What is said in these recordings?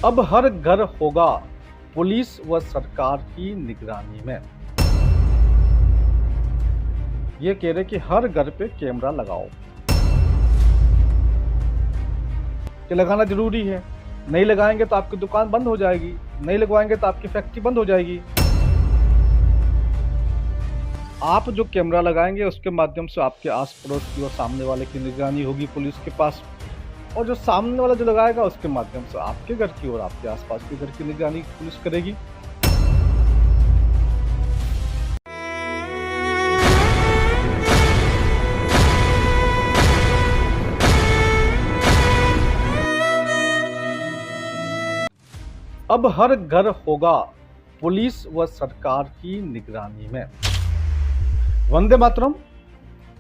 अब हर घर होगा पुलिस व सरकार की निगरानी में। ये कह रहे कि हर घर पे कैमरा लगाओ। कि लगाना जरूरी है, नहीं लगाएंगे तो आपकी दुकान बंद हो जाएगी, नहीं लगवाएंगे तो आपकी फैक्ट्री बंद हो जाएगी। आप जो कैमरा लगाएंगे उसके माध्यम से आपके आस पड़ोस की और सामने वाले की निगरानी होगी पुलिस के पास, और जो सामने वाला जो लगाएगा उसके माध्यम से आपके घर की और आपके आसपास के घर की निगरानी पुलिस करेगी। अब हर घर होगा पुलिस व सरकार की निगरानी में। वंदे मातरम।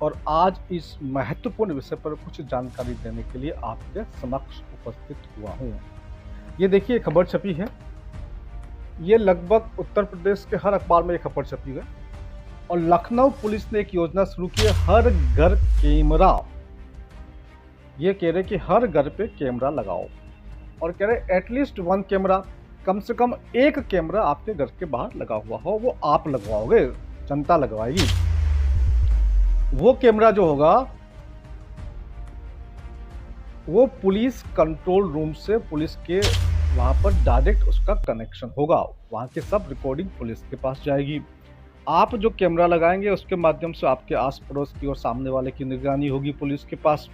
और आज इस महत्वपूर्ण विषय पर कुछ जानकारी देने के लिए आपके समक्ष उपस्थित हुआ हूं। ये देखिए खबर छपी है, ये लगभग उत्तर प्रदेश के हर अखबार में ये खबर छपी है। और लखनऊ पुलिस ने एक योजना शुरू की है, हर घर कैमरा। ये कह रहे कि हर घर पे कैमरा लगाओ, और कह रहे एटलीस्ट 1 कैमरा, कम से कम 1 कैमरा आपके घर के बाहर लगा हुआ हो, वो आप लगवाओगे, जनता लगवाएगी। वो कैमरा जो होगा वो पुलिस कंट्रोल रूम से पुलिस के वहां पर डायरेक्ट उसका कनेक्शन होगा, वहां की सब रिकॉर्डिंग पुलिस के पास जाएगी। आप जो कैमरा लगाएंगे उसके माध्यम से आपके आस पड़ोस की और सामने वाले की निगरानी होगी पुलिस के पास,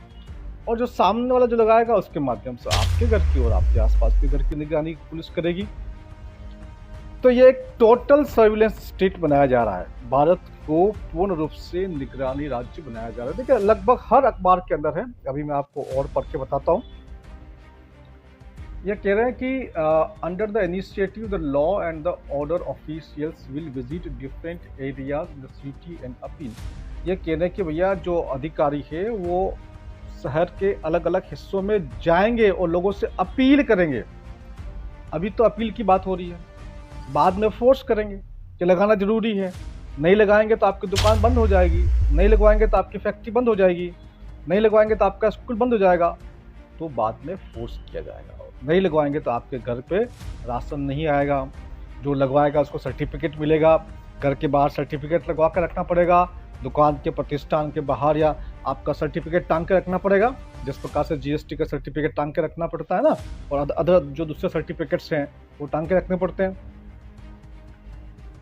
और जो सामने वाला जो लगाएगा उसके माध्यम से आपके घर की और आपके आसपास के घर की निगरानी पुलिस करेगी। तो ये एक टोटल सर्विलेंस स्टेट बनाया जा रहा है, भारत को पूर्ण रूप से निगरानी राज्य बनाया जा रहा है। देखिए लगभग हर अखबार के अंदर है, अभी मैं आपको और पढ़ के बताता हूँ। ये कह रहे हैं कि under the initiative the law and the order officials will visit different areas in the city and appeal. ये कह रहे हैं कि भैया जो अधिकारी है वो शहर के अलग अलग हिस्सों में जाएंगे और लोगों से अपील करेंगे। अभी तो अपील की बात हो रही है, बाद में फोर्स करेंगे कि लगाना जरूरी है, नहीं लगाएंगे तो आपकी दुकान बंद हो जाएगी, नहीं लगवाएंगे तो आपकी फैक्ट्री बंद हो जाएगी, नहीं लगवाएंगे तो आपका स्कूल बंद हो जाएगा। तो बाद में फोर्स किया जाएगा, नहीं लगवाएंगे तो आपके घर पे राशन नहीं आएगा, जो लगवाएगा उसको सर्टिफिकेट मिलेगा, घर के बाहर सर्टिफिकेट लगवा कर रखना पड़ेगा, दुकान के प्रतिष्ठान के बाहर या आपका सर्टिफिकेट टांग के रखना पड़ेगा, जिस प्रकार से जीएसटी का सर्टिफिकेट टांग के रखना पड़ता है ना, और अदर जो दूसरे सर्टिफिकेट्स हैं वो टांग के रखने पड़ते हैं।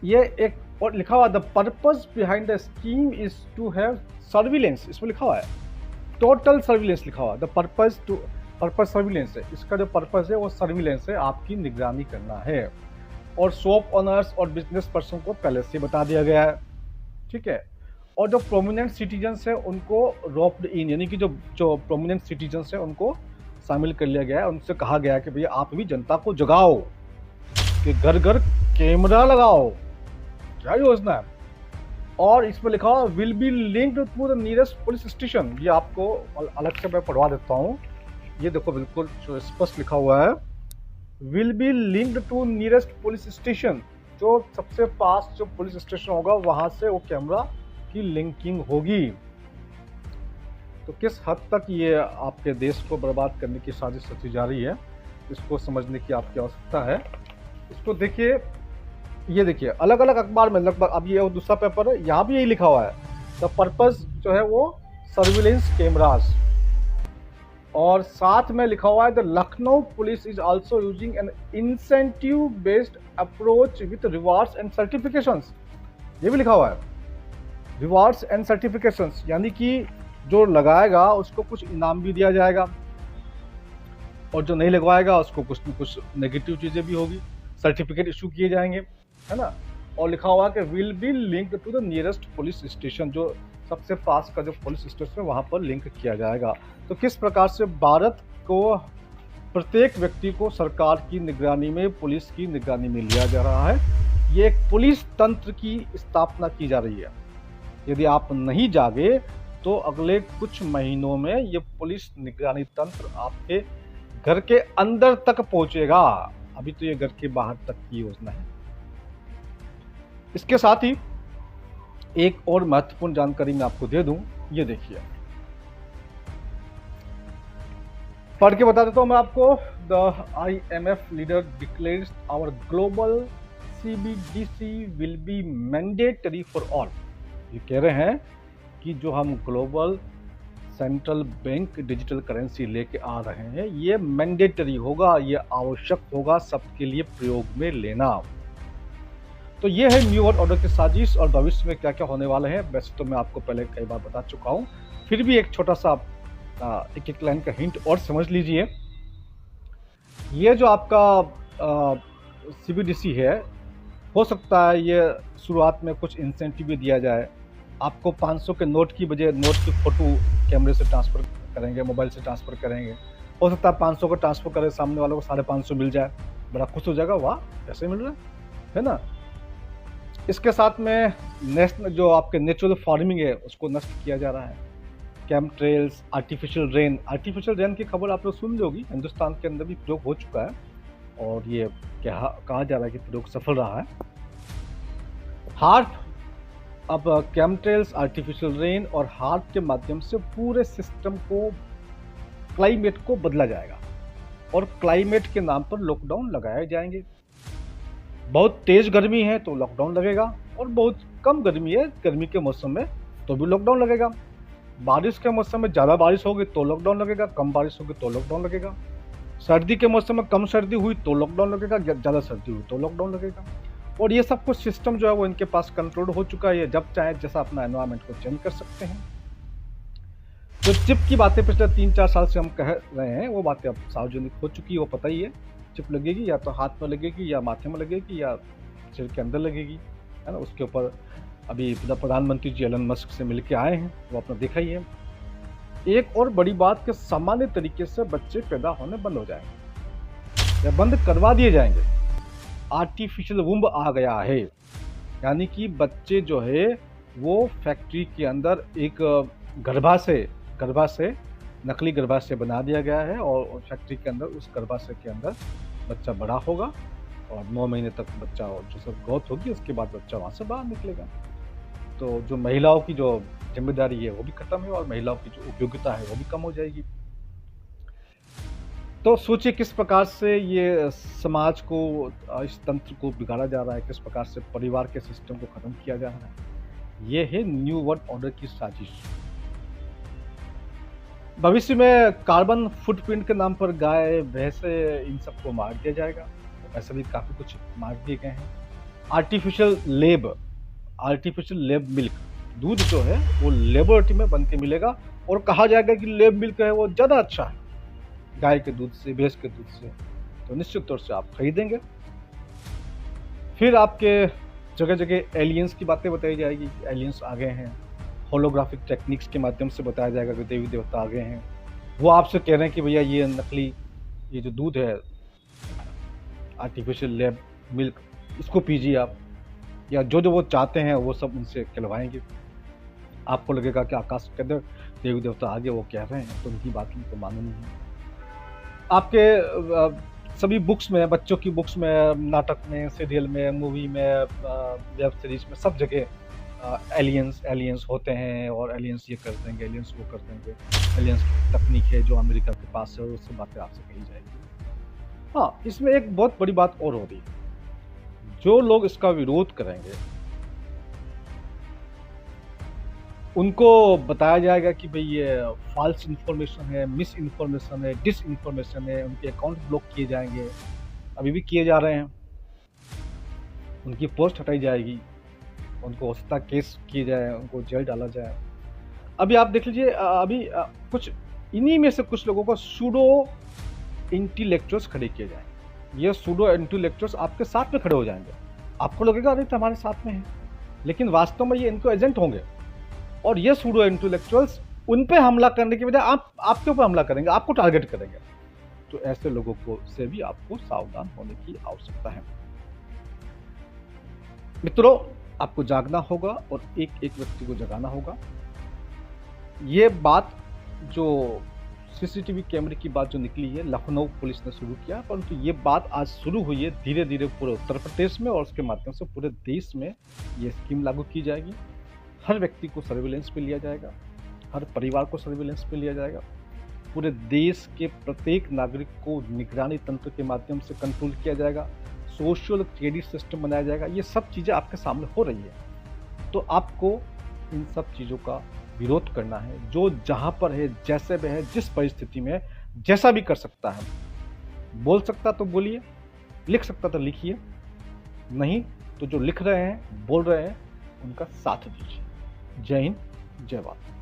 ये एक और लिखा हुआ the purpose behind the scheme is to have surveillance, इसमें लिखा हुआ है टोटल सर्विलेंस लिखा हुआ है। द पर्पस सर्विलेंस है, इसका जो पर्पस है वो सर्विलेंस है, आपकी निगरानी करना है। और शॉप ओनर्स और बिजनेस पर्सन को पहले से बता दिया गया है, ठीक है। और जो प्रोमिनेंट सिटीजन्स है उनको रोप्ड इन, यानी कि जो प्रोमिनेंट सिटीजन्स है उनको शामिल कर लिया गया है। उनसे कहा गया है कि भैया आप भी जनता को जगाओ कि घर घर कैमरा लगाओ। क्या योजना है। और इसमें लिखा हुआ will be linked to the nearest police station. ये आपको अलग से मैं पढ़वा देता हूँ, ये देखो बिल्कुल जो स्पष्ट लिखा हुआ है, will be linked to nearest police station. जो सबसे पास जो पुलिस स्टेशन होगा वहां से वो कैमरा की लिंकिंग होगी। तो किस हद तक ये आपके देश को बर्बाद करने की साजिश रची जा रही है, इसको समझने की आपकी आवश्यकता है। इसको देखिए, ये देखिए अलग अलग अखबार में लगभग, अब ये दूसरा पेपर है, यहाँ भी यही लिखा हुआ है द पर्पस जो है वो सर्विलेंस कैमरास। और साथ में लिखा हुआ है the Lucknow police is also using N incentive based approach with rewards and certifications. ये भी लिखा हुआ है रिवार्ड्स एंड सर्टिफिकेशंस, यानी कि जो लगाएगा उसको कुछ इनाम भी दिया जाएगा, और जो नहीं लगवाएगा उसको कुछ न कुछ नेगेटिव चीजें भी होगी, सर्टिफिकेट इशू किए जाएंगे, है ना। और लिखा हुआ कि will be linked to the nearest police station, जो सबसे पास का जो पुलिस स्टेशन है वहां पर लिंक किया जाएगा। तो किस प्रकार से भारत को प्रत्येक व्यक्ति को सरकार की निगरानी में, पुलिस की निगरानी में लिया जा रहा है। ये एक पुलिस तंत्र की स्थापना की जा रही है। यदि आप नहीं जागे तो अगले कुछ महीनों में ये पुलिस निगरानी तंत्र आपके घर के अंदर तक पहुंचेगा। अभी तो ये घर के बाहर तक की योजना है। इसके साथ ही एक और महत्वपूर्ण जानकारी मैं आपको दे दूं, ये देखिए पढ़ के बता देता हूँ मैं आपको। The IMF leader declares our global CBDC will be mandatory for all. ये कह रहे हैं कि जो हम global central bank digital currency लेके आ रहे हैं, ये मैंडेटरी होगा, ये आवश्यक होगा सबके लिए प्रयोग में लेना। तो ये है न्यू वर्ल्ड ऑर्डर की साजिश और भविष्य में क्या क्या होने वाले हैं। वैसे तो मैं आपको पहले कई बार बता चुका हूँ, फिर भी एक छोटा सा एक एक लाइन का हिंट और समझ लीजिए। ये जो आपका CBDC है, हो सकता है ये शुरुआत में कुछ इंसेंटिव भी दिया जाए। आपको 500 के नोट की बजाय नोट की फोटो कैमरे से ट्रांसफर करेंगे, मोबाइल से ट्रांसफर करेंगे। हो सकता है 500 का ट्रांसफर करें, सामने वालों को 550 मिल जाए, बड़ा खुश हो जाएगा, वाह ऐसे मिल रहा है ना। इसके साथ में नेशनल जो आपके नेचुरल फार्मिंग है उसको नष्ट किया जा रहा है। कैम ट्रेल्स, आर्टिफिशियल रेन की खबर आप लोग सुन होगी, हिंदुस्तान के अंदर भी प्रयोग हो चुका है और ये कहा जा रहा है कि प्रयोग सफल रहा है। हार्ट, अब कैम ट्रेल्स, आर्टिफिशियल रेन और हार्ट के माध्यम से पूरे सिस्टम को, क्लाइमेट को बदला जाएगा और क्लाइमेट के नाम पर लॉकडाउन लगाए जाएंगे। बहुत तेज गर्मी है तो लॉकडाउन लगेगा और बहुत कम गर्मी है, गर्मी के मौसम में तो भी लॉकडाउन लगेगा। बारिश के मौसम में ज़्यादा बारिश होगी तो लॉकडाउन लगेगा, कम बारिश होगी तो लॉकडाउन लगेगा। सर्दी के मौसम में कम सर्दी हुई तो लॉकडाउन लगेगा, ज़्यादा सर्दी हुई तो लॉकडाउन लगेगा। और ये सब कुछ सिस्टम जो है वो इनके पास कंट्रोल हो चुका है। ये जब चाहे जैसा अपना एनवायरनमेंट को चेंज कर सकते हैं। जो चिप की बातें पिछले 3-4 साल से हम कह रहे हैं वो बातें अब सार्वजनिक हो चुकी है, वो पता ही है। चिप लगेगी या तो हाथ में लगेगी या माथे में लगेगी या सिर के अंदर लगेगी, है ना। उसके ऊपर अभी प्रधानमंत्री जी एलन मस्क से मिल के आए हैं, वो आपने देखा ही है। एक और बड़ी बात कि सामान्य तरीके से बच्चे पैदा होने बंद हो जाएंगे या बंद करवा दिए जाएंगे। आर्टिफिशियल वुम्ब आ गया है, यानी कि बच्चे जो है वो फैक्ट्री के अंदर एक गर्भाशय नकली गर्भाशय बना दिया गया है और फैक्ट्री के अंदर उस गर्भाशय के अंदर बच्चा बड़ा होगा और 9 महीने तक बच्चा जो सब ग्रोथ होगी उसके बाद बच्चा वहाँ से बाहर निकलेगा। तो जो महिलाओं की जो जिम्मेदारी है वो भी खत्म है और महिलाओं की जो उपयोगिता है वो भी कम हो जाएगी। तो सोचिए किस प्रकार से ये समाज को, इस तंत्र को बिगाड़ा जा रहा है, किस प्रकार से परिवार के सिस्टम को खत्म किया जा रहा है। ये है न्यू वर्ल्ड ऑर्डर की साजिश। भविष्य में कार्बन फुटप्रिंट के नाम पर गाय, भैंसे, इन सबको मार दिया जाएगा। ऐसे भी काफ़ी कुछ मार दिए गए हैं। आर्टिफिशियल लेब मिल्क, दूध जो है वो लेबोरेटरी में बन के मिलेगा और कहा जाएगा कि लेब मिल्क है वो ज़्यादा अच्छा है गाय के दूध से, भैंस के दूध से। तो निश्चित तौर से आप खरीदेंगे। फिर आपके जगह जगह एलियंस की बातें बताई जाएगी, एलियंस आ गए हैं। होलोग्राफिक टेक्निक्स के माध्यम से बताया जाएगा कि देवी देवता आ गए हैं। वो आपसे कह रहे हैं कि भैया ये नकली, ये जो दूध है आर्टिफिशियल लेब मिल्क, इसको पीजिए आप, या जो जो वो चाहते हैं वो सब उनसे कहलवाएंगे। आपको लगेगा कि आकाश के अंदर देवी देवता आगे वो कह रहे हैं, तो उनकी बात उनको मालूम नहीं है। आपके सभी बुक्स में, बच्चों की बुक्स में, नाटक में, सीरियल में, मूवी में, वेब सीरीज में, सब जगह एलियंस होते हैं और एलियंस ये कर देंगे, एलियंस वो कर देंगे। एलियंस की तकनीक है जो अमेरिका के पास है, उससे बातें आपसे कही जाएगी। हाँ, इसमें एक बहुत बड़ी बात और हो रही है, जो लोग इसका विरोध करेंगे उनको बताया जाएगा कि भाई ये फॉल्स इन्फॉर्मेशन है, मिस इन्फॉर्मेशन है, डिस इन्फॉर्मेशन है। उनके अकाउंट ब्लॉक किए जाएंगे, अभी भी किए जा रहे हैं। उनकी पोस्ट हटाई जाएगी, उनको हो सकता केस किए जाए, उनको जेल डाला जाए। अभी आप देख लीजिए, अभी कुछ इन्हीं में से कुछ लोगों को सूडो इंटेलेक्चुअल्स खड़े किए जाएंगे। ये सूडो इंटेलेक्चुअल्स आपके साथ में खड़े हो जाएंगे। आपको लगेगा अरे तो हमारे साथ में है, लेकिन वास्तव में ये इनको एजेंट होंगे और ये सूडो इंटेलेक्चुअल्स उन पे हमला करने की बजाय आपके ऊपर हमला करेंगे, आपको टारगेट करेंगे। तो ऐसे लोगों को से भी आपको सावधान होने की आवश्यकता है। मित्रों, आपको जागना होगा और एक एक व्यक्ति को जगाना होगा। ये बात जो सीसीटीवी कैमरे की बात जो निकली है, लखनऊ पुलिस ने शुरू किया, परंतु ये बात आज शुरू हुई है। धीरे धीरे पूरे उत्तर प्रदेश में और उसके माध्यम से पूरे देश में ये स्कीम लागू की जाएगी। हर व्यक्ति को सर्विलेंस पे लिया जाएगा, हर परिवार को सर्विलेंस पे लिया जाएगा। पूरे देश के प्रत्येक नागरिक को निगरानी तंत्र के माध्यम से कंट्रोल किया जाएगा, सोशल क्रेडिट सिस्टम बनाया जाएगा। ये सब चीज़ें आपके सामने हो रही है, तो आपको इन सब चीज़ों का विरोध करना है। जो जहाँ पर है, जैसे भी है, जिस परिस्थिति में है, जैसा भी कर सकता है, बोल सकता तो बोलिए, लिख सकता तो लिखिए, नहीं तो जो लिख रहे हैं, बोल रहे हैं, उनका साथ दीजिए। जय हिंद, जय भारत।